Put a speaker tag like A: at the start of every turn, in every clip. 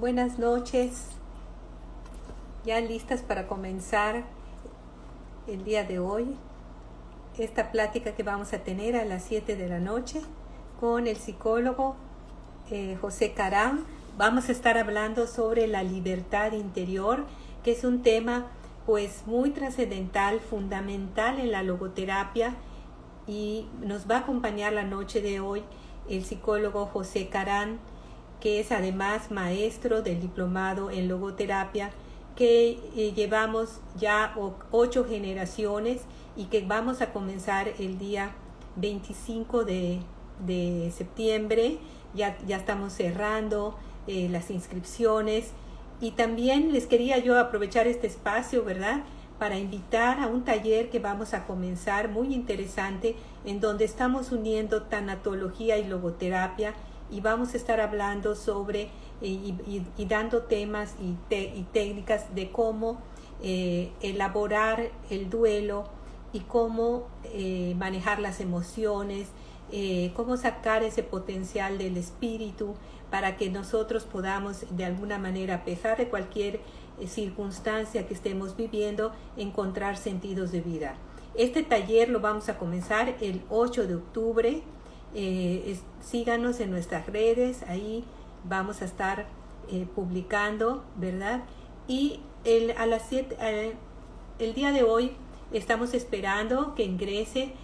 A: Buenas noches, ya listas para comenzar el día de hoy, esta plática que vamos a tener a las 7 de la noche con el psicólogo José Caram. Vamos a estar hablando sobre la libertad interior, que es un tema pues muy trascendental, fundamental en la logoterapia, y nos va a acompañar la noche de hoy el psicólogo José Caram, que es además maestro del diplomado en logoterapia, que llevamos ya 8 generaciones y que vamos a comenzar el día 25 de septiembre. Ya estamos cerrando las inscripciones, y también les quería yo aprovechar este espacio, ¿verdad?, para invitar a un taller que vamos a comenzar muy interesante, en donde estamos uniendo tanatología y logoterapia, y vamos a estar hablando sobre y dando temas y técnicas de cómo elaborar el duelo y cómo manejar las emociones, cómo sacar ese potencial del espíritu para que nosotros podamos de alguna manera, a pesar de cualquier circunstancia que estemos viviendo, encontrar sentidos de vida. Este taller lo vamos a comenzar el 8 de octubre. Síganos en nuestras redes, ahí vamos a estar publicando, ¿verdad? Y a las 7, el día de hoy estamos esperando que ingrese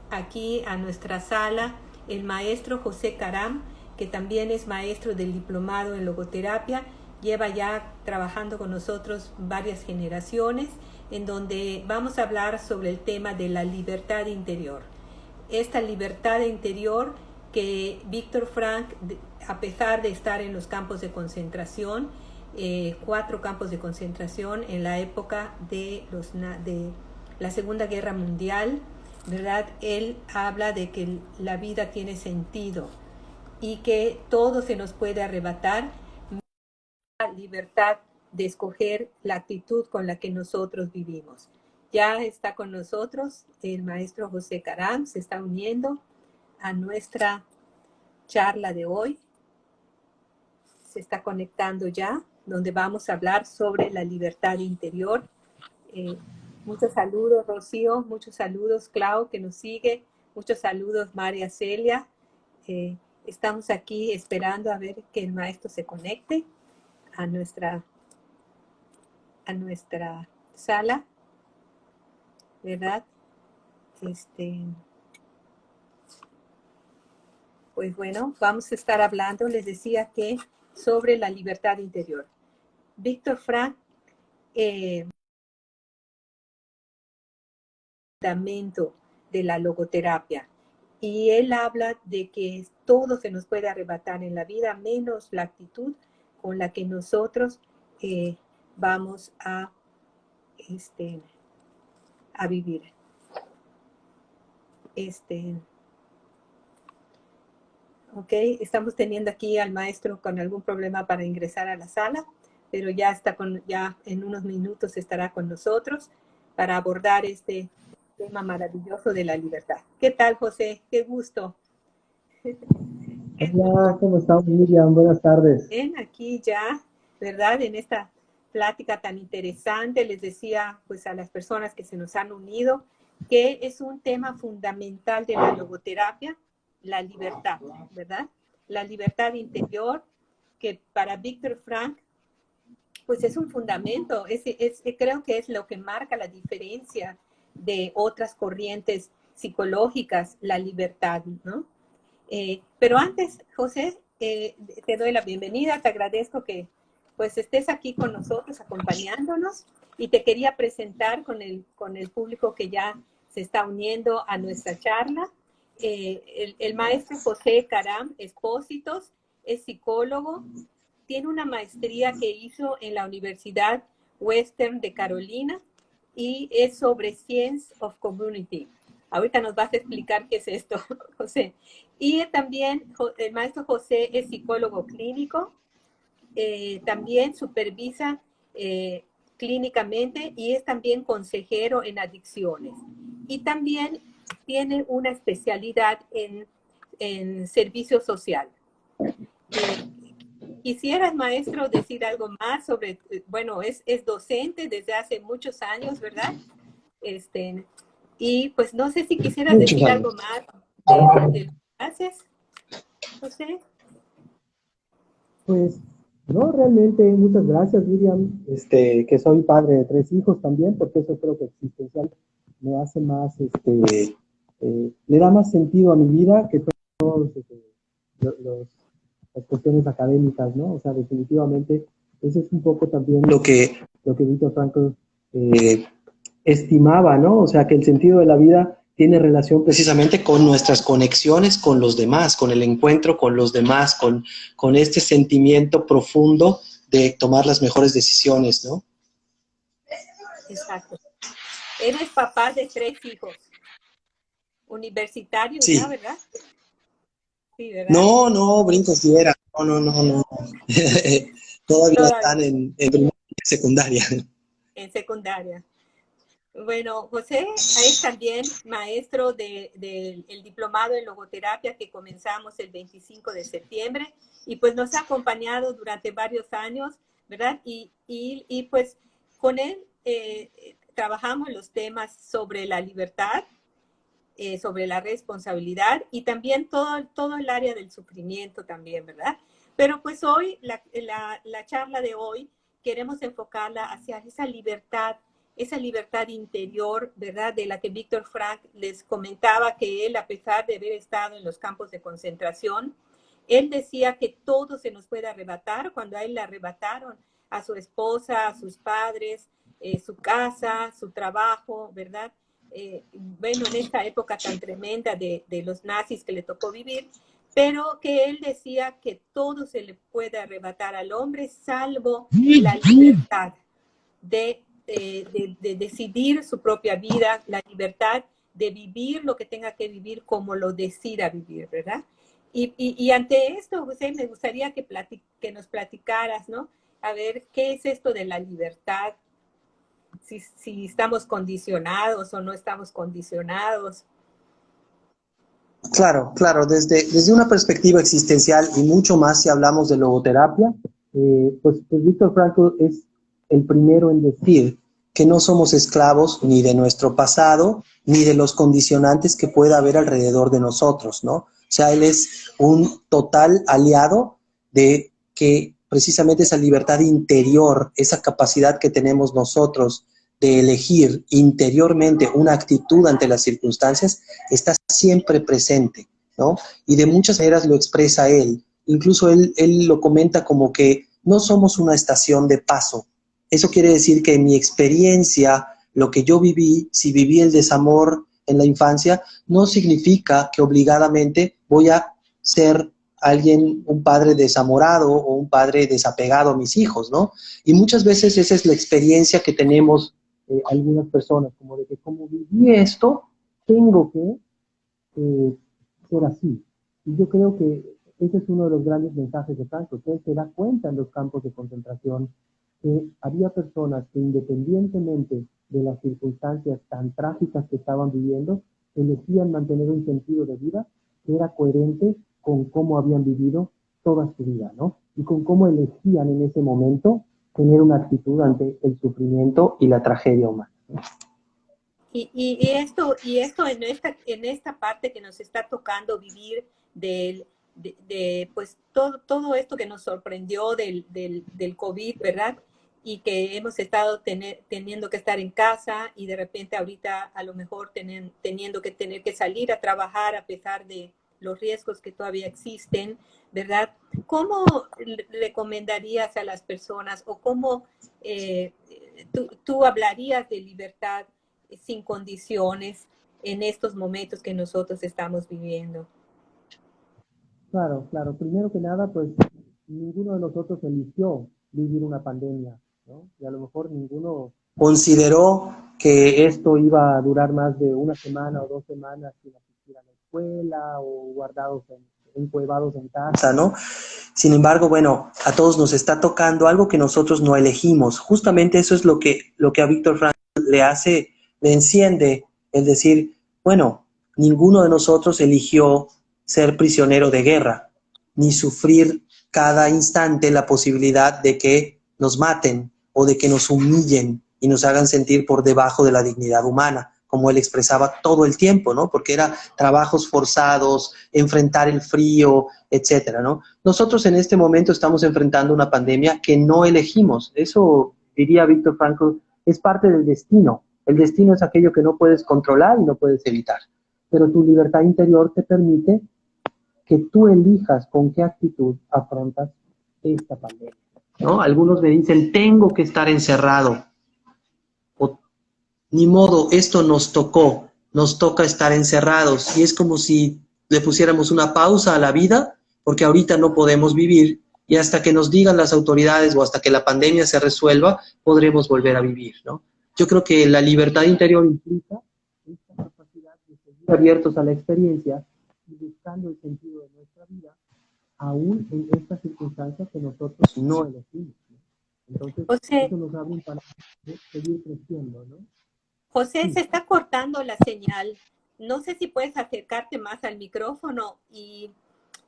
A: aquí a nuestra sala el maestro José Caram, que también es maestro del diplomado en logoterapia. Lleva ya trabajando con nosotros varias generaciones, en donde vamos a hablar sobre el tema de la libertad interior. Esta libertad interior que Víctor Frank, a pesar de estar en los campos de concentración, 4 campos de concentración en la época de la Segunda Guerra Mundial, ¿verdad?, él habla de que la vida tiene sentido y que todo se nos puede arrebatar, la libertad de escoger la actitud con la que nosotros vivimos. Ya está con nosotros el maestro José Caram, se está uniendo a nuestra charla de hoy. Se está conectando ya, donde vamos a hablar sobre la libertad interior. Muchos saludos, Rocío, muchos saludos, Clau, que nos sigue, muchos saludos, María Celia. Estamos aquí esperando a ver que el maestro se conecte a nuestra sala, ¿verdad? Pues bueno, vamos a estar hablando, les decía que sobre la libertad interior. Víctor Frank, fundamento de la logoterapia, y él habla de que todo se nos puede arrebatar en la vida, menos la actitud con la que nosotros vamos a vivir. Ok, estamos teniendo aquí al maestro con algún problema para ingresar a la sala, pero ya en unos minutos estará con nosotros para abordar este tema maravilloso de la libertad. ¿Qué tal, José? Qué gusto.
B: Hola, ¿cómo estás, Miriam? Buenas tardes.
A: Aquí ya, ¿verdad? En esta plática tan interesante, les decía pues a las personas que se nos han unido que es un tema fundamental de la logoterapia, la libertad, ¿verdad? La libertad interior, que para Víctor Frank pues es un fundamento, creo que es lo que marca la diferencia de otras corrientes psicológicas, la libertad, ¿no? Pero antes, José, te doy la bienvenida, te agradezco que pues estés aquí con nosotros, acompañándonos, y te quería presentar con el público que ya se está uniendo a nuestra charla. El maestro José Caram Expósitos es psicólogo, tiene una maestría que hizo en la Universidad Western de Carolina y es sobre Science of Community. Ahorita nos vas a explicar qué es esto, José. Y también el maestro José es psicólogo clínico, también supervisa clínicamente y es también consejero en adicciones. Y también tiene una especialidad en servicio social. quisieras, maestro, decir algo más sobre, bueno, es docente desde hace muchos años, ¿verdad? Y pues no sé si quisieras
B: Muchos
A: decir
B: años.
A: algo más de lo que haces, José.
B: Pues, no, realmente, muchas gracias, Miriam, que soy padre de 3 hijos también, porque eso creo que existencial me hace más, le da más sentido a mi vida que todos las cuestiones académicas, ¿no? O sea, definitivamente, eso es un poco también lo que Víctor Frankl eh, estimaba, ¿no? O sea, que el sentido de la vida tiene relación precisamente con nuestras conexiones con los demás, con el encuentro con los demás, con este sentimiento profundo de tomar las mejores decisiones, ¿no?
A: Exacto. Eres papá de 3 hijos, universitarios ya,
B: Sí.
A: ¿verdad? Sí, ¿verdad?
B: No, no, brinco fiera. No, no, no, no. Todavía están
A: Todavía
B: en primaria y secundaria.
A: en secundaria. Bueno, José es también maestro del diplomado en logoterapia que comenzamos el 25 de septiembre y pues nos ha acompañado durante varios años, ¿verdad? Y pues con él trabajamos los temas sobre la libertad, sobre la responsabilidad y también todo el área del sufrimiento también, ¿verdad? Pero pues hoy, la charla de hoy, queremos enfocarla hacia esa libertad interior, ¿verdad? De la que Víctor Frank les comentaba que él, a pesar de haber estado en los campos de concentración, él decía que todo se nos puede arrebatar. Cuando a él le arrebataron a su esposa, a sus padres, su casa, su trabajo, ¿verdad? Bueno, en esta época tan tremenda de los nazis que le tocó vivir, pero que él decía que todo se le puede arrebatar al hombre salvo la libertad de decidir su propia vida, la libertad de vivir lo que tenga que vivir como lo decida vivir, ¿verdad? Y ante esto, José, me gustaría que nos platicaras, ¿no? A ver, ¿qué es esto de la libertad? Si estamos condicionados o no estamos condicionados.
B: Claro, claro, desde una perspectiva existencial y mucho más si hablamos de logoterapia, pues Víctor Frankl es el primero en decir que no somos esclavos ni de nuestro pasado, ni de los condicionantes que pueda haber alrededor de nosotros, ¿no? O sea, él es un total aliado de que precisamente esa libertad interior, esa capacidad que tenemos nosotros de elegir interiormente una actitud ante las circunstancias, está siempre presente, ¿no? Y de muchas maneras lo expresa él. Incluso él lo comenta como que no somos una estación de paso. Eso quiere decir que en mi experiencia, lo que yo viví, si viví el desamor en la infancia, no significa que obligadamente voy a ser alguien, un padre desamorado o un padre desapegado a mis hijos, ¿no? Y muchas veces esa es la experiencia que tenemos algunas personas, como de que como viví esto, tengo que ser así. Y yo creo que ese es uno de los grandes mensajes de Franco, que él se da cuenta en los campos de concentración que había personas que independientemente de las circunstancias tan trágicas que estaban viviendo, elegían mantener un sentido de vida que era coherente con cómo habían vivido toda su vida, ¿no? Y con cómo elegían en ese momento tener una actitud ante el sufrimiento y la tragedia humana.
A: Y esto en esta parte que nos está tocando vivir pues todo esto que nos sorprendió del COVID, ¿verdad? Y que hemos estado teniendo que estar en casa y de repente ahorita a lo mejor teniendo que tener que salir a trabajar a pesar de los riesgos que todavía existen, ¿verdad? ¿Cómo recomendarías a las personas o cómo tú hablarías de libertad sin condiciones en estos momentos que nosotros estamos viviendo?
B: Claro, claro. Primero que nada, pues ninguno de nosotros eligió vivir una pandemia, ¿no? Y a lo mejor ninguno consideró que esto iba a durar más de una semana o 2 semanas sin asistir a la escuela o guardados encuevados en casa, ¿no? Sin embargo, bueno, a todos nos está tocando algo que nosotros no elegimos. Justamente eso es lo que a Víctor Frankl le enciende el decir, bueno, ninguno de nosotros eligió ser prisionero de guerra. ni sufrir cada instante la posibilidad de que nos maten o de que nos humillen y nos hagan sentir por debajo de la dignidad humana, como él expresaba todo el tiempo, ¿no? Porque era trabajos forzados, enfrentar el frío, etcétera, ¿no? Nosotros en este momento estamos enfrentando una pandemia que no elegimos. Eso, diría Víctor Frankl, es parte del destino. El destino es aquello que no puedes controlar y no puedes evitar. Pero tu libertad interior te permite que tú elijas con qué actitud afrontas esta pandemia, ¿no? Algunos me dicen, tengo que estar encerrado. O, ni modo, esto nos tocó, nos toca estar encerrados. Y es como si le pusiéramos una pausa a la vida, porque ahorita no podemos vivir, y hasta que nos digan las autoridades o hasta que la pandemia se resuelva, podremos volver a vivir, ¿no? Yo creo que la libertad interior implica esta capacidad de seguir abiertos a la experiencia y buscando el sentido de nuestra vida, aún en estas circunstancias que nosotros no elegimos, ¿no? Entonces,
A: José,
B: eso nos abre un panorama de seguir creciendo, ¿no?
A: José,
B: Sí.
A: se está cortando la señal. No sé si puedes acercarte más al micrófono y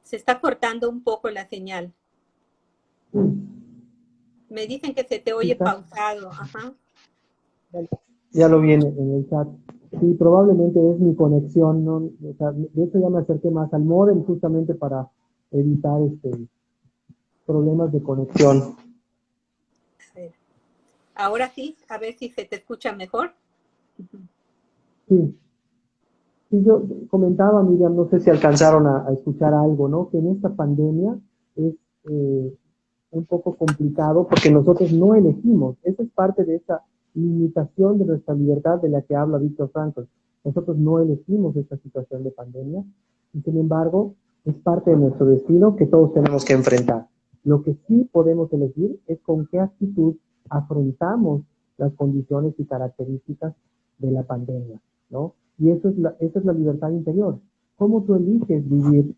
A: se está cortando un poco la señal. Me dicen que se te oye
B: ¿Quizás?
A: pausado. Ajá.
B: Ya lo viene en el chat. Sí, probablemente es mi conexión, ¿no? O sea, de hecho ya me acerqué más al módem justamente para evitar problemas de conexión.
A: Ahora sí, a ver si se te escucha mejor.
B: Sí. Sí, yo comentaba, Miriam, no sé si alcanzaron a escuchar algo, ¿no? Que en esta pandemia es un poco complicado porque nosotros no elegimos. Esa es parte de esa limitación de nuestra libertad de la que habla Víctor Frankl. Nosotros no elegimos esta situación de pandemia y sin embargo es parte de nuestro destino que todos tenemos que enfrentar. Lo que sí podemos elegir es con qué actitud afrontamos las condiciones y características de la pandemia, ¿no? Y esa es la libertad interior. ¿Cómo tú eliges vivir?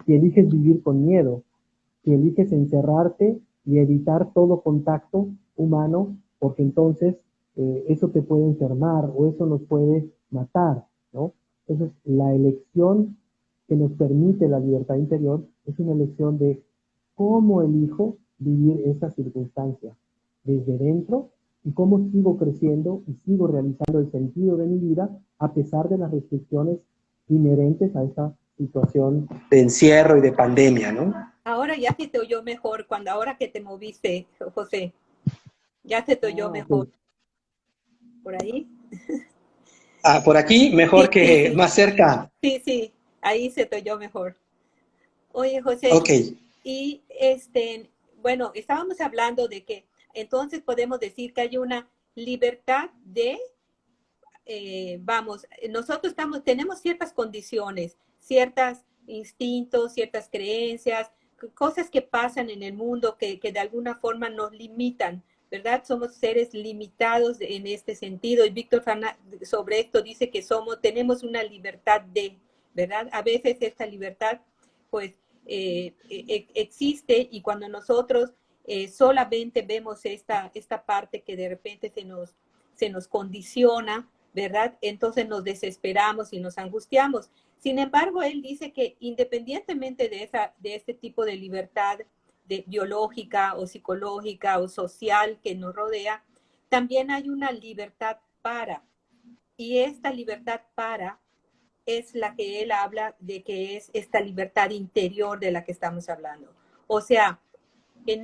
B: Si eliges vivir con miedo, si eliges encerrarte y evitar todo contacto humano, porque entonces eso te puede enfermar o eso nos puede matar, ¿no? Entonces, la elección que nos permite la libertad interior es una elección de cómo elijo vivir esa circunstancia desde dentro y cómo sigo creciendo y sigo realizando el sentido de mi vida a pesar de las restricciones inherentes a esta situación de encierro y de pandemia, ¿no?
A: Ahora ya se te oyó mejor, ahora que te moviste, José. Ya se te oyó mejor.
B: Okay.
A: ¿Por ahí?
B: Por aquí, mejor
A: Sí, sí,
B: que
A: sí.
B: más cerca.
A: Sí, sí. Ahí se te oyó mejor. Oye, José,
B: Ok.
A: y bueno, estábamos hablando de que entonces podemos decir que hay una libertad de, nosotros tenemos ciertas condiciones, ciertos instintos, ciertas creencias, cosas que pasan en el mundo que de alguna forma nos limitan, ¿verdad? Somos seres limitados en este sentido. Y Víctor sobre esto dice que tenemos una libertad de, ¿verdad? A veces esta libertad, pues, existe y cuando nosotros solamente vemos esta parte que de repente se nos condiciona, ¿verdad? Entonces nos desesperamos y nos angustiamos. Sin embargo, él dice que independientemente de este tipo de libertad biológica o psicológica o social que nos rodea, también hay una libertad para. Y esta libertad para es la que él habla de que es esta libertad interior de la que estamos hablando. O sea, que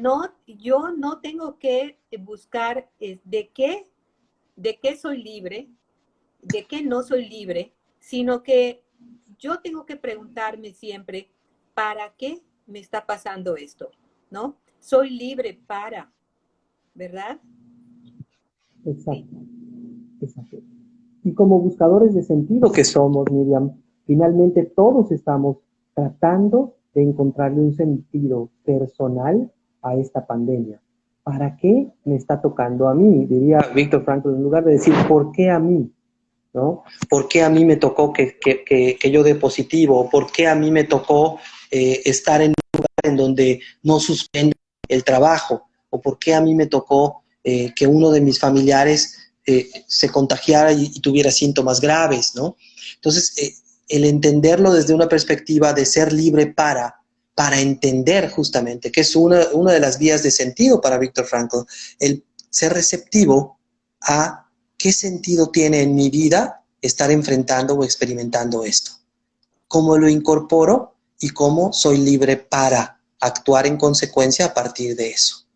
A: yo no tengo que buscar de qué soy libre, de qué no soy libre, sino que yo tengo que preguntarme siempre, ¿para qué me está pasando esto? ¿No? Soy libre para, ¿verdad?
B: Exacto. Exacto. Y como buscadores de sentido que somos, Miriam, finalmente todos estamos tratando de encontrarle un sentido personal a esta pandemia. ¿Para qué me está tocando a mí? Diría Víctor Frankl, en lugar de decir, ¿por qué a mí? ¿No? ¿Por qué a mí me tocó que yo dé positivo? ¿Por qué a mí me tocó estar en un lugar en donde no suspende el trabajo? ¿O por qué a mí me tocó que uno de mis familiares se contagiara y tuviera síntomas graves, ¿no? Entonces, el entenderlo desde una perspectiva de ser libre para entender justamente, que es una de las vías de sentido para Viktor Frankl, el ser receptivo a qué sentido tiene en mi vida estar enfrentando o experimentando esto. Cómo lo incorporo y cómo soy libre para actuar en consecuencia a partir de eso.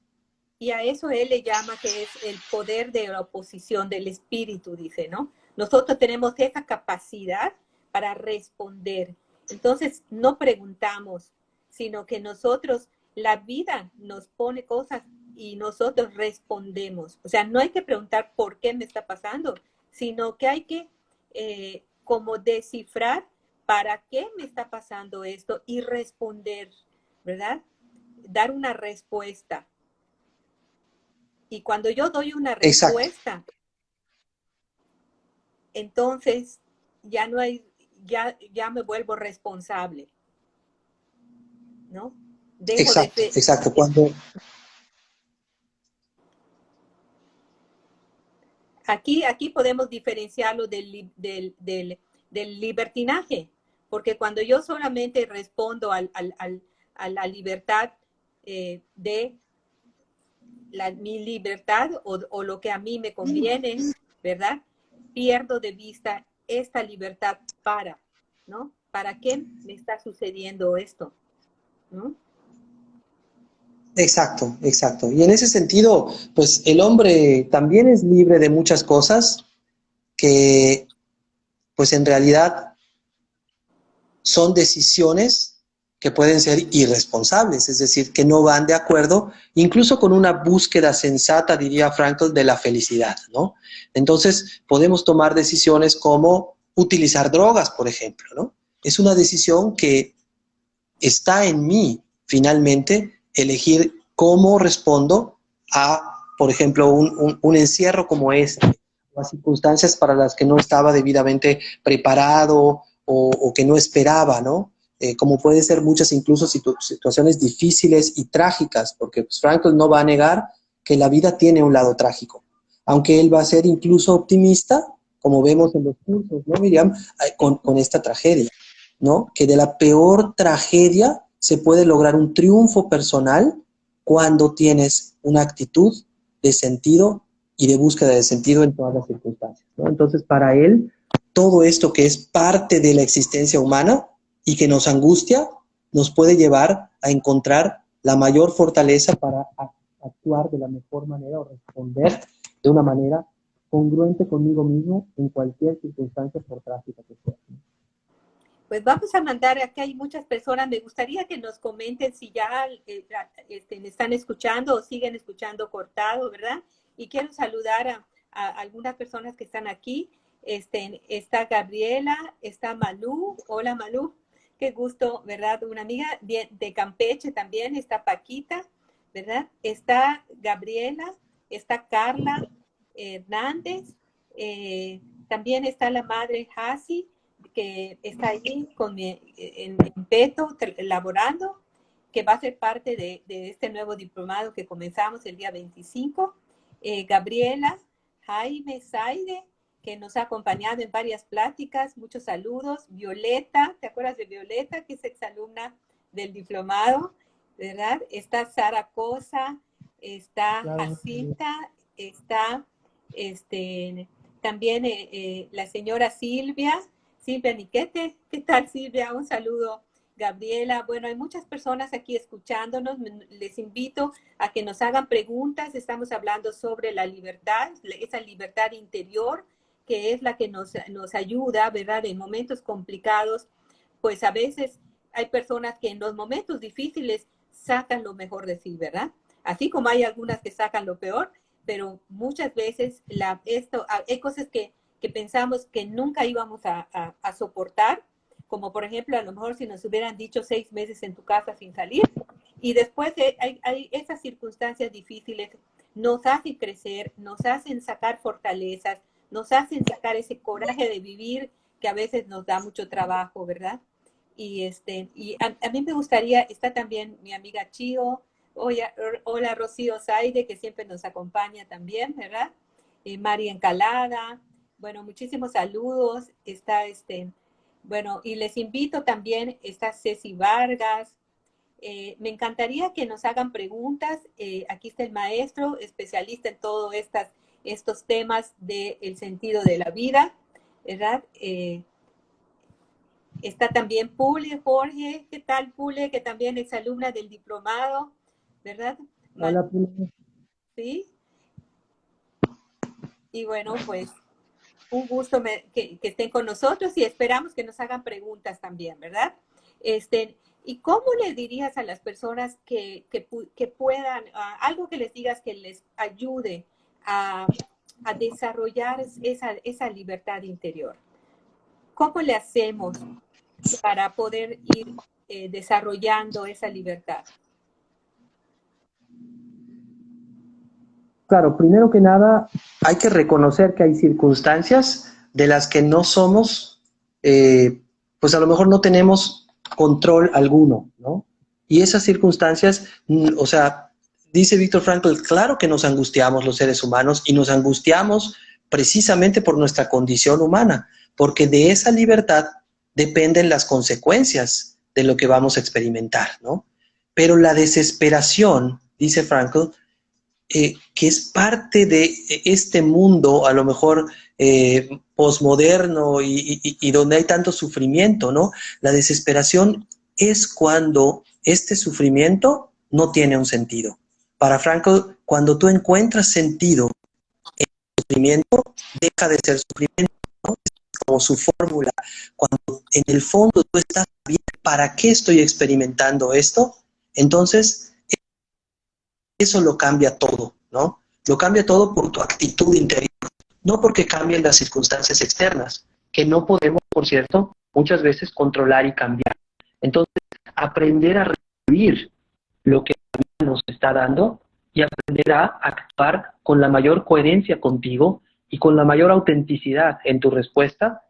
A: Y a eso él le llama que es el poder de la oposición del espíritu, dice, ¿no? Nosotros tenemos esa capacidad para responder. Entonces, no preguntamos, sino que nosotros, la vida nos pone cosas y nosotros respondemos. O sea, no hay que preguntar por qué me está pasando, sino que hay que como descifrar para qué me está pasando esto y responder, ¿verdad? Dar una respuesta. Y cuando yo doy una respuesta, exacto, entonces ya no hay, ya me vuelvo responsable, ¿no? Dejo
B: exacto,
A: de...
B: exacto. Cuando...
A: Aquí podemos diferenciarlo del libertinaje, porque cuando yo solamente respondo a la libertad de mi libertad o lo que a mí me conviene, ¿verdad? Pierdo de vista esta libertad ¿no? ¿Para qué me está sucediendo esto? ¿No?
B: Exacto, exacto. Y en ese sentido, pues el hombre también es libre de muchas cosas que, pues en realidad son decisiones que pueden ser irresponsables, es decir, que no van de acuerdo, incluso con una búsqueda sensata, diría Frankl, de la felicidad, ¿no? Entonces, podemos tomar decisiones como utilizar drogas, por ejemplo, ¿no? Es una decisión que está en mí, finalmente, elegir cómo respondo a, por ejemplo, un encierro como este, o a circunstancias para las que no estaba debidamente preparado o que no esperaba, ¿no? Como puede ser muchas incluso situaciones difíciles y trágicas, porque pues, Frankl no va a negar que la vida tiene un lado trágico, aunque él va a ser incluso optimista, como vemos en los cursos, ¿no, Miriam? Con esta tragedia, ¿no? Que de la peor tragedia se puede lograr un triunfo personal cuando tienes una actitud de sentido y de búsqueda de sentido en todas las circunstancias, ¿no? Entonces, para él, todo esto que es parte de la existencia humana y que nos angustia, nos puede llevar a encontrar la mayor fortaleza para actuar de la mejor manera o responder de una manera congruente conmigo mismo en cualquier circunstancia, por trágica que sea.
A: Pues vamos a mandar, aquí hay muchas personas, me gustaría que nos comenten si ya me están escuchando o siguen escuchando cortado, ¿verdad? Y quiero saludar a algunas personas que están aquí. Está Gabriela, está Malú, hola Malú, qué gusto, ¿verdad? Una amiga de Campeche también, está Paquita, ¿verdad? Está Gabriela, está Carla Hernández, también está la madre Hasi, que está ahí en Peto elaborando, que va a ser parte de este nuevo diplomado que comenzamos el día 25. Gabriela, Jaime Zaide, que nos ha acompañado en varias pláticas, muchos saludos. Violeta, ¿te acuerdas de Violeta, que es exalumna del diplomado? ¿Verdad? Está Sara Cosa, está Jacinta, está también la señora Silvia Niquete. ¿Qué tal, Silvia? Un saludo. Gabriela, bueno, hay muchas personas aquí escuchándonos. Les invito a que nos hagan preguntas. Estamos hablando sobre la libertad, esa libertad interior, que es la que nos ayuda, ¿verdad? En momentos complicados, pues a veces hay personas que en los momentos difíciles sacan lo mejor de sí, ¿verdad? Así como hay algunas que sacan lo peor, pero muchas veces hay cosas que pensamos que nunca íbamos a soportar, como por ejemplo, a lo mejor si nos hubieran dicho 6 meses en tu casa sin salir, y después hay esas circunstancias difíciles nos hacen crecer, nos hacen sacar fortalezas, nos hacen sacar ese coraje de vivir que a veces nos da mucho trabajo, ¿verdad? Y a mí me gustaría, está también mi amiga Chio, hola Rocío Zaide, que siempre nos acompaña también, ¿verdad? María Encalada, bueno, muchísimos saludos, bueno, y les invito también, está Ceci Vargas, Me encantaría que nos hagan preguntas. Aquí está el maestro, especialista en todos estos temas del sentido de la vida, ¿verdad? Está también Pule, Jorge. ¿Qué tal, Pule? Que también es alumna del diplomado, ¿verdad?
B: Hola,
A: Sí. Y bueno, pues un gusto que estén con nosotros y esperamos que nos hagan preguntas también, ¿verdad? ¿Y cómo les dirías a las personas que puedan, algo que les digas que les ayude a desarrollar esa libertad interior? ¿Cómo le hacemos para poder ir desarrollando esa libertad?
B: claro, primero que nada, hay que reconocer que hay circunstancias de las que no somos, pues a lo mejor no tenemos control alguno, ¿no? Y esas circunstancias, o sea, dice Víctor Frankl, claro que nos angustiamos los seres humanos y nos angustiamos precisamente por nuestra condición humana, porque de esa libertad dependen las consecuencias de lo que vamos a experimentar, ¿no? Pero la desesperación, dice Frankl, que es parte de este mundo, a lo mejor posmoderno y donde hay tanto sufrimiento, ¿no? La desesperación es cuando este sufrimiento no tiene un sentido. Para Frankl, cuando tú encuentras sentido en el sufrimiento, deja de ser sufrimiento, ¿no? Es como su fórmula. Cuando en el fondo tú estás bien, ¿para qué estoy experimentando esto? Entonces, eso lo cambia todo, ¿no? Lo cambia todo por tu actitud interior, no porque cambien las circunstancias externas, que no podemos, por cierto, muchas veces controlar y cambiar. Entonces, aprender a recibir lo que la vida nos está dando y aprender a actuar con la mayor coherencia contigo y con la mayor autenticidad en tu respuesta,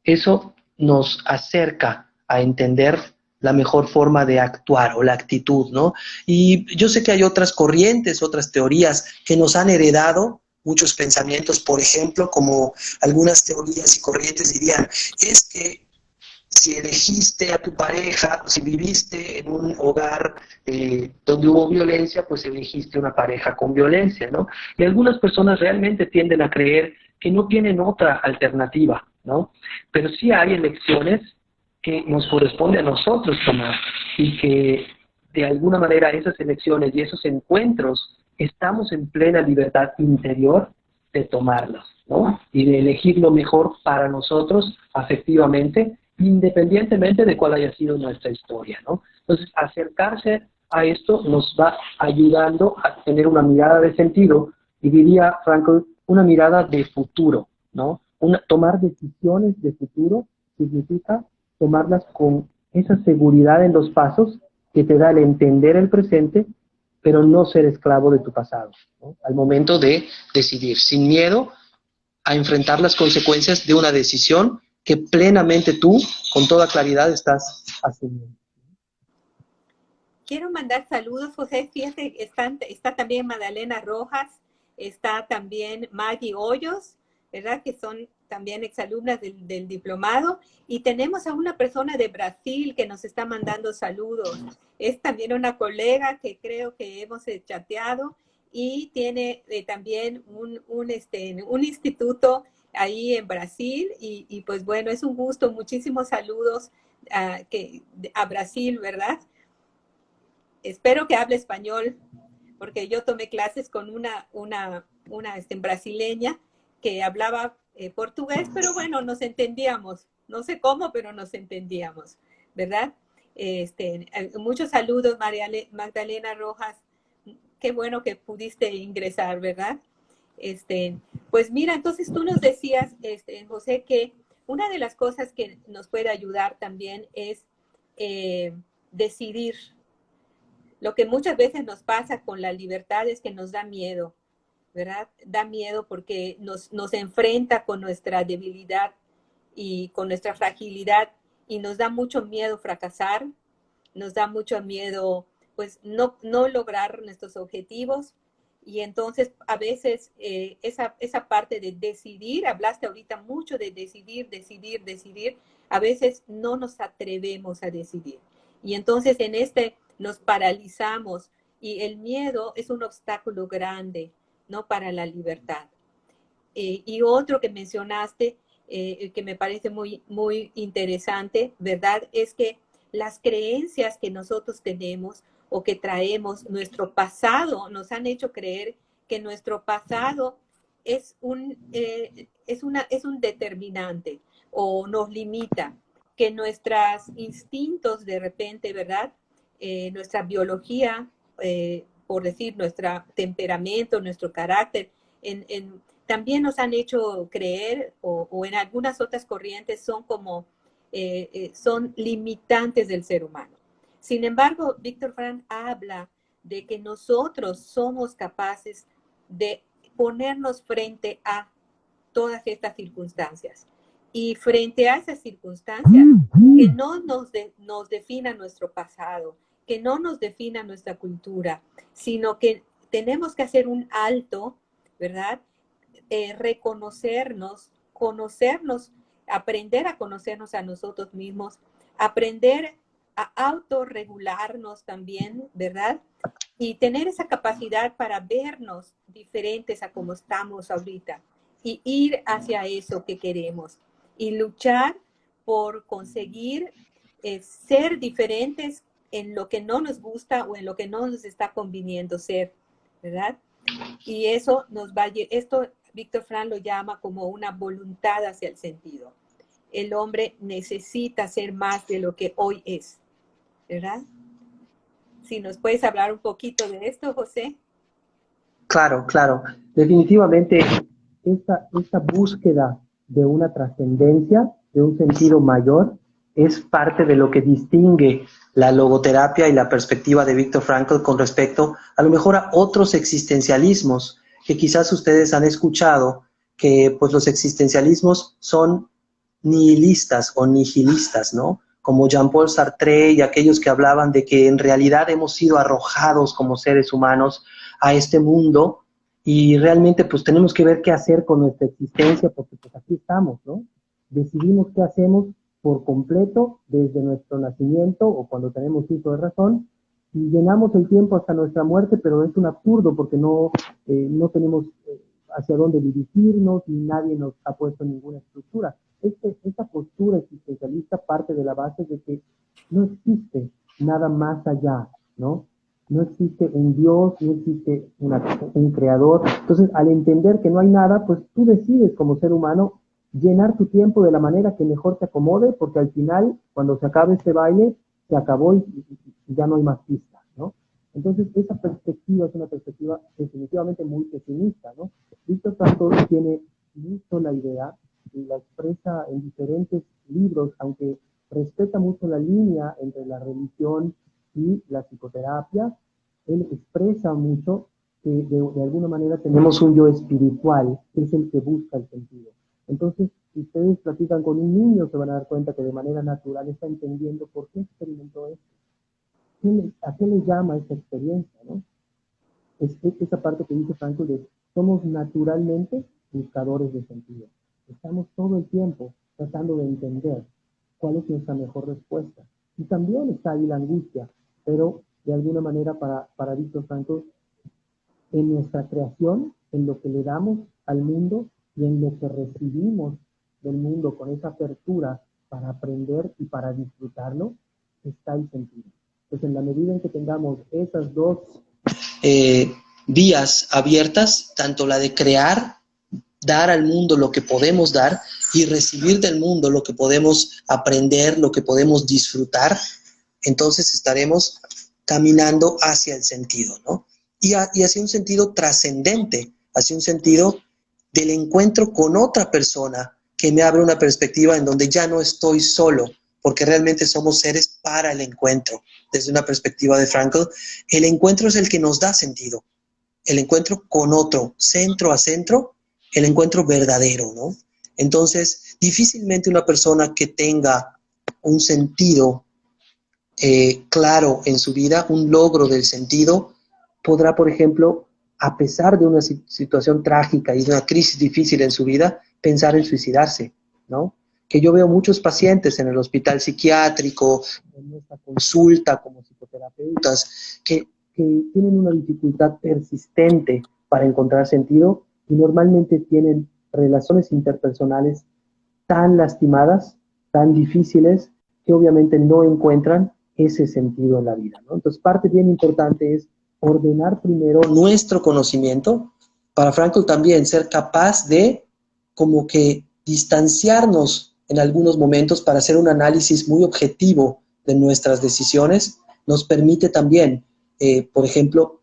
B: eso nos acerca a entender la mejor forma de actuar o la actitud, ¿no? Y yo sé que hay otras corrientes, otras teorías que nos han heredado muchos pensamientos, por ejemplo, como algunas teorías y corrientes dirían, es que si elegiste a tu pareja, si viviste en un hogar donde hubo violencia, pues elegiste una pareja con violencia, ¿no? Y algunas personas realmente tienden a creer que no tienen otra alternativa, ¿no? Pero sí hay elecciones que nos corresponde a nosotros tomar y que de alguna manera esas elecciones y esos encuentros estamos en plena libertad interior de tomarlas, ¿no? Y de elegir lo mejor para nosotros afectivamente, independientemente de cuál haya sido nuestra historia, ¿no? Entonces, acercarse a esto nos va ayudando a tener una mirada de sentido y diría, Franco, una mirada de futuro, ¿no? Tomar decisiones de futuro significa tomarlas con esa seguridad en los pasos que te da el entender el presente, pero no ser esclavo de tu pasado, ¿no? Al momento de decidir, sin miedo a enfrentar las consecuencias de una decisión que plenamente tú, con toda claridad, estás asumiendo.
A: Quiero mandar saludos, José. Fíjate, está también Magdalena Rojas, está también Maggie Hoyos, ¿verdad? Que son también exalumnas del diplomado. Y tenemos a una persona de Brasil que nos está mandando saludos. Es también una colega que creo que hemos chateado y tiene también un instituto ahí en Brasil. Y pues bueno, es un gusto. Muchísimos saludos a Brasil, ¿verdad? Espero que hable español, porque yo tomé clases con una brasileña que hablaba portugués, pero bueno, nos entendíamos. No sé cómo, pero nos entendíamos, ¿verdad? Muchos saludos, Magdalena Rojas. Qué bueno que pudiste ingresar, ¿verdad? Pues mira, entonces tú nos decías, José, que una de las cosas que nos puede ayudar también es decidir. Lo que muchas veces nos pasa con la libertad es que nos da miedo, ¿verdad? Da miedo porque nos enfrenta con nuestra debilidad y con nuestra fragilidad y nos da mucho miedo fracasar, nos da mucho miedo pues no lograr nuestros objetivos y entonces a veces esa parte de decidir, hablaste ahorita mucho de decidir, a veces no nos atrevemos a decidir. Y entonces en este nos paralizamos y el miedo es un obstáculo grande, ¿no? Para la libertad. Y otro que mencionaste, que me parece muy, muy interesante, ¿verdad? Es que las creencias que nosotros tenemos o que traemos, nuestro pasado, nos han hecho creer que nuestro pasado es un determinante o nos limita, que nuestros instintos de repente, ¿verdad? Nuestra biología, por decir, nuestro temperamento, nuestro carácter, también nos han hecho creer, o en algunas otras corrientes son como, son limitantes del ser humano. Sin embargo, Víctor Frank habla de que nosotros somos capaces de ponernos frente a todas estas circunstancias. Y frente a esas circunstancias, que no nos defina nuestro pasado, que no nos defina nuestra cultura, sino que tenemos que hacer un alto, ¿verdad? Reconocernos, conocernos, aprender a conocernos a nosotros mismos, aprender a autorregularnos también, ¿verdad? Y tener esa capacidad para vernos diferentes a como estamos ahorita y ir hacia eso que queremos y luchar por conseguir ser diferentes en lo que no nos gusta o en lo que no nos está conviniendo ser, ¿verdad? Y eso nos va a, esto Víctor Frank lo llama como una voluntad hacia el sentido. El hombre necesita ser más de lo que hoy es, ¿verdad? Si nos puedes hablar un poquito de esto, José.
B: Claro, claro. Definitivamente, esta búsqueda de una trascendencia, de un sentido mayor, es parte de lo que distingue la logoterapia y la perspectiva de Viktor Frankl con respecto a lo mejor a otros existencialismos que quizás ustedes han escuchado, que pues los existencialismos son nihilistas o nihilistas, ¿no? Como Jean-Paul Sartre y aquellos que hablaban de que en realidad hemos sido arrojados como seres humanos a este mundo y realmente pues tenemos que ver qué hacer con nuestra existencia porque pues aquí estamos, ¿no? Decidimos qué hacemos por completo desde nuestro nacimiento o cuando tenemos uso de razón y llenamos el tiempo hasta nuestra muerte, pero es un absurdo porque no tenemos hacia dónde dirigirnos y nadie nos ha puesto ninguna estructura. Esta postura existencialista parte de la base de que no existe nada más allá, ¿no? No existe un Dios, no existe un creador. Entonces, al entender que no hay nada, pues tú decides como ser humano llenar tu tiempo de la manera que mejor te acomode, porque al final, cuando se acabe este baile, se acabó y ya no hay más pistas, ¿no? Entonces, esa perspectiva es una perspectiva definitivamente muy pesimista, ¿no? Víctor Frankl tiene mucho la idea y la expresa en diferentes libros, aunque respeta mucho la línea entre la religión y la psicoterapia, él expresa mucho que de alguna manera tenemos un yo espiritual, que es el que busca el sentido. Entonces, si ustedes platican con un niño, se van a dar cuenta que de manera natural está entendiendo por qué experimentó esto. ¿A qué le llama esta experiencia, no? Esa parte que dice Frankl de somos naturalmente buscadores de sentido. Estamos todo el tiempo tratando de entender cuál es nuestra mejor respuesta. Y también está ahí la angustia, pero de alguna manera para Viktor Frankl, en nuestra creación, en lo que le damos al mundo y en lo que recibimos del mundo con esa apertura para aprender y para disfrutarlo, está el sentido. Entonces, en la medida en que tengamos esas dos vías abiertas, tanto la de crear, dar al mundo lo que podemos dar y recibir del mundo lo que podemos aprender, lo que podemos disfrutar, entonces estaremos caminando hacia el sentido, ¿no? Y hacia un sentido trascendente, hacia un sentido del encuentro con otra persona que me abre una perspectiva en donde ya no estoy solo, porque realmente somos seres para el encuentro. Desde una perspectiva de Frankl, el encuentro es el que nos da sentido. El encuentro con otro, centro a centro, el encuentro verdadero, ¿no? Entonces, difícilmente una persona que tenga un sentido claro en su vida, un logro del sentido, podrá, por ejemplo, a pesar de una situación trágica y de una crisis difícil en su vida, pensar en suicidarse, ¿no? que yo veo muchos pacientes en el hospital psiquiátrico, en nuestra consulta como psicoterapeutas, que tienen una dificultad persistente para encontrar sentido y normalmente tienen relaciones interpersonales tan lastimadas, tan difíciles, que obviamente no encuentran ese sentido en la vida, ¿no? Entonces, parte bien importante es ordenar primero nuestro conocimiento, para Frankl también ser capaz de como que distanciarnos en algunos momentos para hacer un análisis muy objetivo de nuestras decisiones, nos permite también, por ejemplo,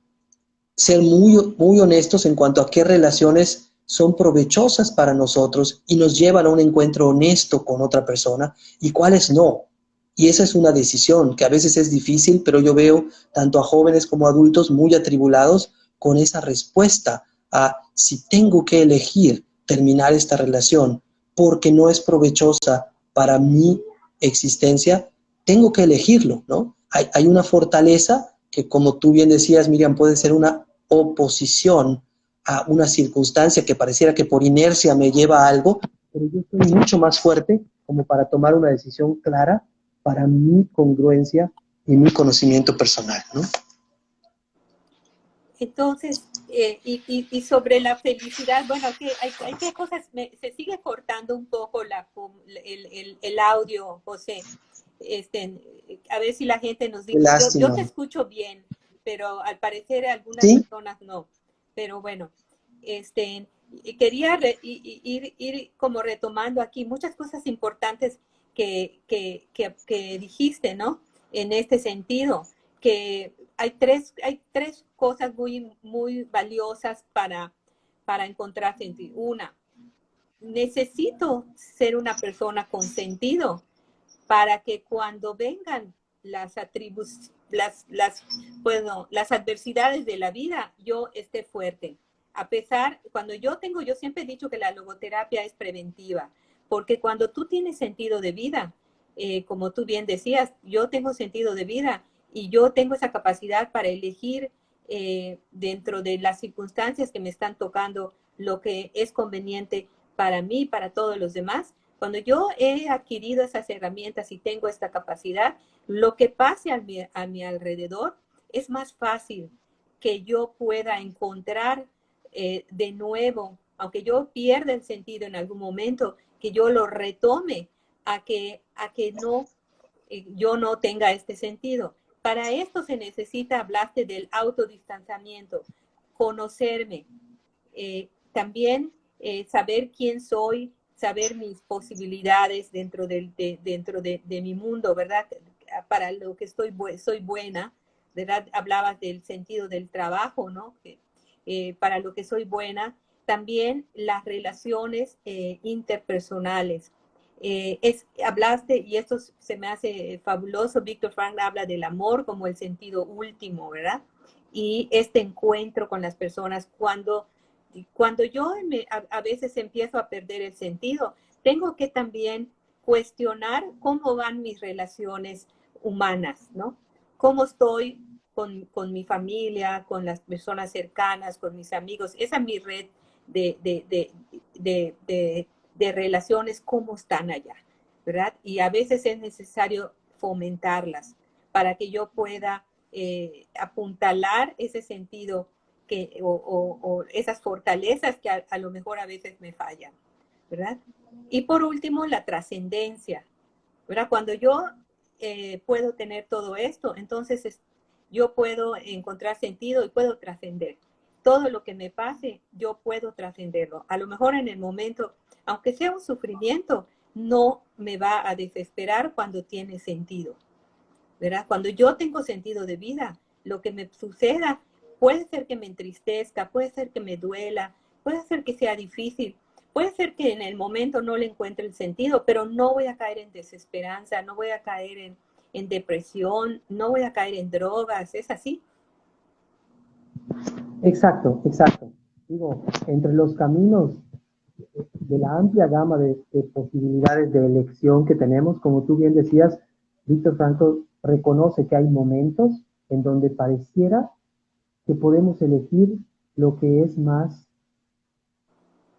B: ser muy honestos en cuanto a qué relaciones son provechosas para nosotros y nos llevan a un encuentro honesto con otra persona y cuáles no. Y esa es una decisión que a veces es difícil, pero yo veo tanto a jóvenes como a adultos muy atribulados con esa respuesta a si tengo que elegir terminar esta relación porque no es provechosa para mi existencia, tengo que elegirlo, ¿no? Hay una fortaleza que, como tú bien decías, Miriam, puede ser una oposición a una circunstancia que pareciera que por inercia me lleva a algo, pero yo estoy mucho más fuerte como para tomar una decisión clara para mi congruencia y mi conocimiento personal, ¿no?
A: Entonces, y sobre la felicidad, bueno, que hay que cosas, se sigue cortando un poco el audio, José. A ver si la gente nos
B: Qué
A: dice, yo
B: lástima.
A: te escucho bien, pero al parecer algunas
B: ¿Sí?
A: personas no. Pero bueno, y quería ir como retomando aquí muchas cosas importantes que dijiste, ¿no? En este sentido, que hay tres cosas muy valiosas para encontrar sentido. Una, necesito ser una persona con sentido para que cuando vengan las adversidades de la vida, yo esté fuerte. A pesar, yo siempre he dicho que la logoterapia es preventiva, porque cuando tú tienes sentido de vida, como tú bien decías, yo tengo sentido de vida y yo tengo esa capacidad para elegir dentro de las circunstancias que me están tocando lo que es conveniente para mí y para todos los demás. Cuando yo he adquirido esas herramientas y tengo esta capacidad, lo que pase a mi alrededor es más fácil que yo pueda encontrar de nuevo, aunque yo pierda el sentido en algún momento, que yo lo retome a que no, yo no tenga este sentido. Para esto se necesita, hablaste del autodistanciamiento, conocerme, también saber quién soy, saber mis posibilidades dentro de mi mundo, ¿verdad? Para lo que soy buena, ¿verdad? Hablabas del sentido del trabajo, ¿no? Para lo que soy buena, también las relaciones interpersonales. Hablaste, y esto se me hace fabuloso, Víctor Frank habla del amor como el sentido último, ¿verdad? Y este encuentro con las personas cuando yo a veces empiezo a perder el sentido, tengo que también cuestionar cómo van mis relaciones humanas, ¿no? ¿Cómo estoy con mi familia, con las personas cercanas, con mis amigos? Esa es mi red de, de, de, de relaciones, ¿cómo están allá? ¿Verdad? Y a veces es necesario fomentarlas para que yo pueda apuntalar ese sentido o esas fortalezas que a lo mejor a veces me fallan, ¿verdad? Y por último, la trascendencia, ¿verdad? Cuando yo puedo tener todo esto, entonces yo puedo encontrar sentido y puedo trascender. Todo lo que me pase, yo puedo trascenderlo. A lo mejor en el momento, aunque sea un sufrimiento, no me va a desesperar cuando tiene sentido, ¿verdad? Cuando yo tengo sentido de vida, lo que me suceda puede ser que me entristezca, puede ser que me duela, puede ser que sea difícil, puede ser que en el momento no le encuentre el sentido, pero no voy a caer en desesperanza, no voy a caer en depresión, no voy a caer en drogas, ¿es así?
B: Exacto, exacto. Digo, entre los caminos de la amplia gama de posibilidades de elección que tenemos, como tú bien decías, Víctor Frankl reconoce que hay momentos en donde pareciera que podemos elegir lo que es más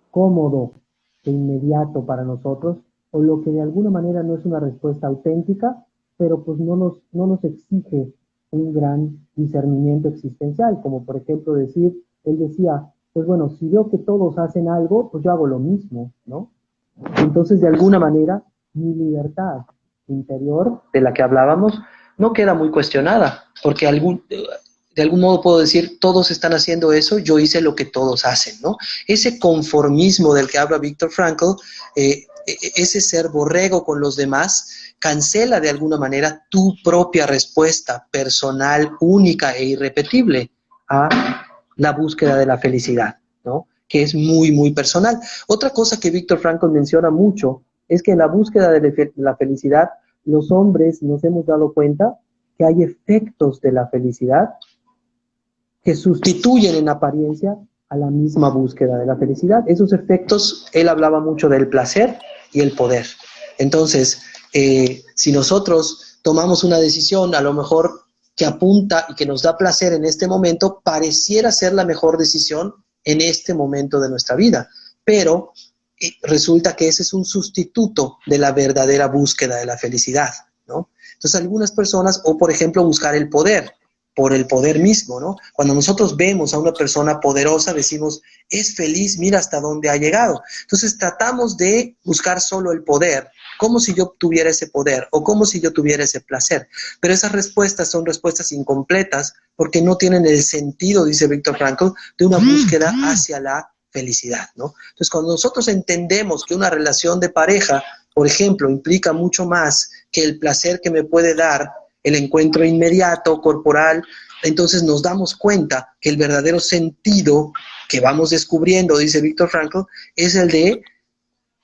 B: cómodo e inmediato para nosotros o lo que de alguna manera no es una respuesta auténtica, pero pues no nos exige un gran discernimiento existencial, como por ejemplo decir, él decía, pues bueno, si veo que todos hacen algo, pues yo hago lo mismo, ¿no? Entonces, de alguna manera, mi libertad interior, de la que hablábamos, no queda muy cuestionada, porque de algún modo puedo decir, todos están haciendo eso, yo hice lo que todos hacen, ¿no? Ese conformismo del que habla Viktor Frankl, ese ser borrego con los demás, cancela de alguna manera tu propia respuesta personal, única e irrepetible a la búsqueda de la felicidad, ¿no? Que es muy, muy personal. Otra cosa que Viktor Frankl menciona mucho es que en la búsqueda de la felicidad, los hombres nos hemos dado cuenta que hay efectos de la felicidad que sustituyen en apariencia a la misma búsqueda de la felicidad. Esos efectos, él hablaba mucho del placer y el poder. Entonces, si nosotros tomamos una decisión, a lo mejor que apunta y que nos da placer en este momento, pareciera ser la mejor decisión en este momento de nuestra vida, pero resulta que ese es un sustituto de la verdadera búsqueda de la felicidad, ¿no? Entonces, algunas personas, o por ejemplo, buscar el poder, por el poder mismo, ¿no? Cuando nosotros vemos a una persona poderosa, decimos, es feliz, mira hasta dónde ha llegado. Entonces tratamos de buscar solo el poder, como si yo tuviera ese poder o como si yo tuviera ese placer. Pero esas respuestas son respuestas incompletas porque no tienen el sentido, dice Viktor Frankl, de una búsqueda hacia la felicidad, ¿no? Entonces, cuando nosotros entendemos que una relación de pareja, por ejemplo, implica mucho más que el placer que me puede dar el encuentro inmediato, corporal, entonces nos damos cuenta que el verdadero sentido que vamos descubriendo, dice Viktor Frankl, es el de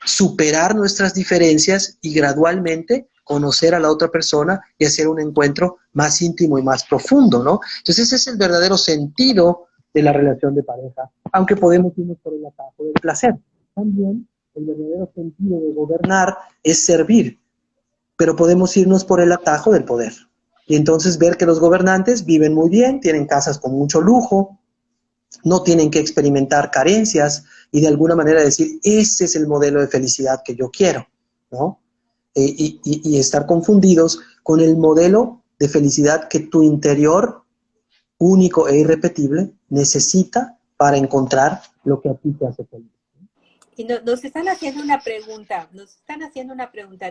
B: superar nuestras diferencias y gradualmente conocer a la otra persona y hacer un encuentro más íntimo y más profundo, ¿no? Entonces ese es el verdadero sentido de la relación de pareja, aunque podemos irnos por el atajo del placer. También el verdadero sentido de gobernar es servir, pero podemos irnos por el atajo del poder. Y entonces ver que los gobernantes viven muy bien, tienen casas con mucho lujo, no tienen que experimentar carencias y de alguna manera decir, ese es el modelo de felicidad que yo quiero, ¿no? Y estar confundidos con el modelo de felicidad que tu interior, único e irrepetible, necesita para encontrar lo que a ti te hace feliz.
A: Y nos están haciendo una pregunta,